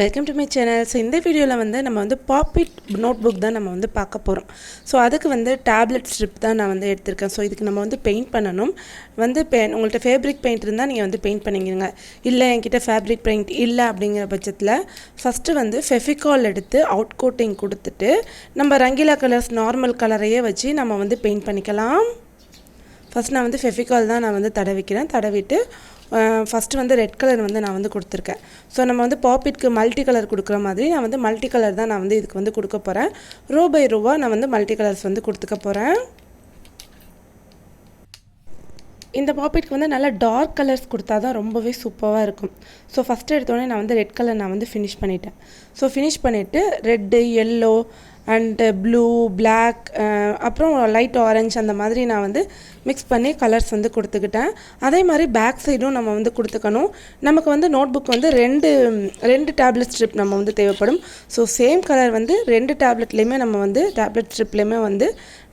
Welcome to my channel. So இந்த வீடியோவில் வந்து நம்ம வந்து பாப்பிட் நோட் புக் தான் நம்ம வந்து பார்க்க போகிறோம். ஸோ அதுக்கு வந்து டேப்லெட் ஸ்ட்ரிப் தான் நான் வந்து எடுத்திருக்கேன். ஸோ இதுக்கு நம்ம வந்து பெயிண்ட் பண்ணணும். வந்து உங்கள்கிட்ட ஃபேப்ரிக் பெயிண்ட் இருந்தால் நீங்கள் வந்து பெயிண்ட் பண்ணிக்கிறீங்க. இல்லை என்கிட்ட ஃபேப்ரிக் பெயிண்ட் இல்லை அப்படிங்கிற பட்சத்தில் ஃபஸ்ட்டு வந்து ஃபெஃபிகால் எடுத்து அவுட் கோட்டிங் கொடுத்துட்டு நம்ம ரங்கீலா கலர்ஸ் நார்மல் கலரையே வச்சு நம்ம வந்து பெயிண்ட் பண்ணிக்கலாம். ஃபஸ்ட் நான் வந்து ஃபெஃபிகால் தான் நான் வந்து தடவிக்கிறேன். தடவிட்டு ஃபஸ்ட்டு வந்து ரெட் கலர் வந்து நான் வந்து கொடுத்துருக்கேன். ஸோ நம்ம வந்து பாப்பிட்க்கு மல்டி கலர் கொடுக்குற மாதிரி நான் வந்து மல்டி கலர் தான் நான் வந்து இதுக்கு வந்து கொடுக்க போகிறேன். ரோ பை ரோவாக நான் வந்து மல்டி கலர்ஸ் வந்து கொடுத்துக்க போகிறேன். இந்த பாப்பிட்க்கு வந்து நல்லா டார்க் கலர்ஸ் கொடுத்தா தான் ரொம்பவே சூப்பராக இருக்கும். ஸோ ஃபஸ்ட்டு எடுத்தோடனே நான் வந்து ரெட் கலர் நான் வந்து ஃபினிஷ் பண்ணிட்டேன். ஸோ ஃபினிஷ் பண்ணிவிட்டு red, yellow and blue, black, அப்புறம் லைட் ஆரஞ்ச் அந்த மாதிரி நான் வந்து மிக்ஸ் பண்ணி கலர்ஸ் வந்து கொடுத்துக்கிட்டேன். அதே மாதிரி பேக் சைடும் நம்ம வந்து கொடுத்துக்கணும். நமக்கு வந்து நோட் புக் வந்து ரெண்டு டேப்லெட் ஸ்ட்ரிப் நம்ம வந்து தேவைப்படும். ஸோ சேம் கலர் வந்து ரெண்டு டேப்லெட்லேயுமே நம்ம வந்து டேப்லெட் ஸ்ட்ரிப்லேயுமே வந்து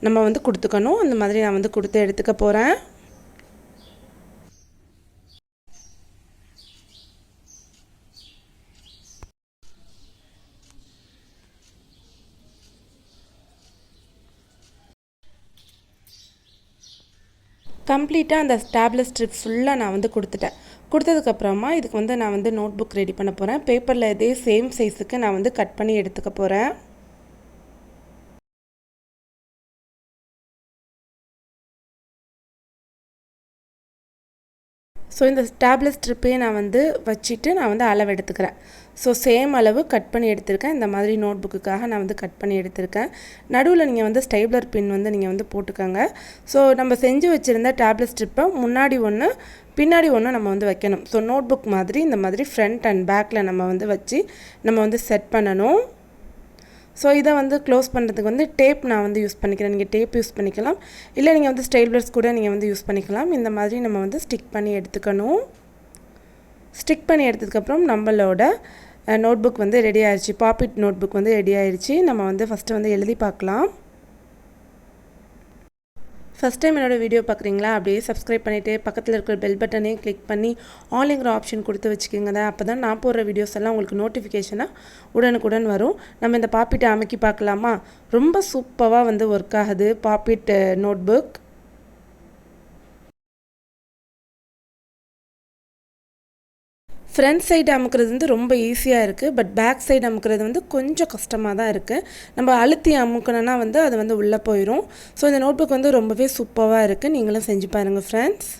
நம்ம வந்து கொடுத்துக்கணும். அந்த மாதிரி நான் வந்து கொடுத்து எடுத்துக்க போகிறேன். கம்ப்ளீட்டாக அந்த டேப்லெட் ஸ்ட்ரிப் ஃபுல்லாக நான் வந்து கொடுத்ததுக்கப்புறமா இதுக்கு வந்து நான் வந்து நோட் புக் ரெடி பண்ண போகிறேன். பேப்பரில் இதே சேம் சைஸுக்கு நான் வந்து கட் பண்ணி எடுத்துக்க போகிறேன். ஸோ இந்த டேப்லெட் ஸ்ட்ரிப்பையே நான் வந்து வச்சுட்டு நான் வந்து அளவு எடுத்துக்கிறேன். ஸோ சேம் அளவு கட் பண்ணி எடுத்திருக்கேன். இந்த மாதிரி நோட் புக்குக்காக நான் வந்து கட் பண்ணி எடுத்திருக்கேன். நடுவில் நீங்கள் வந்து ஸ்டைப்லர் பின் வந்து நீங்கள் வந்து போட்டுக்கோங்க. ஸோ நம்ம செஞ்சு வச்சுருந்த டேப்லெட் ஸ்ட்ரிப்பை முன்னாடி ஒன்று பின்னாடி ஒன்று நம்ம வந்து வைக்கணும். ஸோ நோட் புக் மாதிரி இந்த மாதிரி ஃப்ரண்ட் அண்ட் பேக்கில் நம்ம வந்து வச்சு நம்ம வந்து செட் பண்ணணும். ஸோ இதை வந்து க்ளோஸ் பண்ணுறதுக்கு வந்து டேப் நான் வந்து யூஸ் பண்ணிக்கிறேன். நீங்கள் டேப் யூஸ் பண்ணிக்கலாம், இல்லை நீங்கள் வந்து ஸ்டைப்லர்ஸ் கூட நீங்கள் வந்து யூஸ் பண்ணிக்கலாம். இந்த மாதிரி நம்ம வந்து ஸ்டிக் பண்ணி எடுத்துக்கணும். ஸ்டிக் பண்ணி எடுத்ததுக்கப்புறம் நம்மளோட நோட் புக் வந்து ரெடி ஆயிடுச்சு. பாப்பிட் நோட் புக் வந்து ரெடி ஆயிடுச்சு. நம்ம வந்து ஃபஸ்ட்டு வந்து எழுதி பார்க்கலாம். ஃபஸ்ட் டைம் என்னோடய வீடியோ பார்க்குறீங்களா? அப்படியே சப்ஸ்கிரைப் பண்ணிவிட்டு பக்கத்தில் இருக்கிற பெல் பட்டனையும் கிளிக் பண்ணி ஆல்ங்கிற ஆப்ஷன் கொடுத்து வச்சுக்கோங்க. அப்போ தான் நான் போடுற வீடியோஸ் எல்லாம் உங்களுக்கு நோட்டிஃபிகேஷனாக உடனுக்குடன் வரும். நம்ம இந்த பாப்பிட்டை அமைக்கி பார்க்கலாமா? ரொம்ப சூப்பராக வந்து ஒர்க் ஆகுது பாப்பிட் நோட் புக். ஃப்ரண்ட் சைடு அமுக்கிறது வந்து ரொம்ப ஈஸியாக இருக்குது. பட் பேக் சைடு அமுக்கிறது வந்து கொஞ்சம் கஷ்டமாக தான் இருக்குது. நம்ம அழுத்தி அமுக்கணுன்னா வந்து அது வந்து உள்ளே போயிடும். ஸோ இந்த நோட் புக் வந்து ரொம்பவே சூப்பராக இருக்குது. நீங்களும் செஞ்சு பாருங்கள் ஃப்ரெண்ட்ஸ்.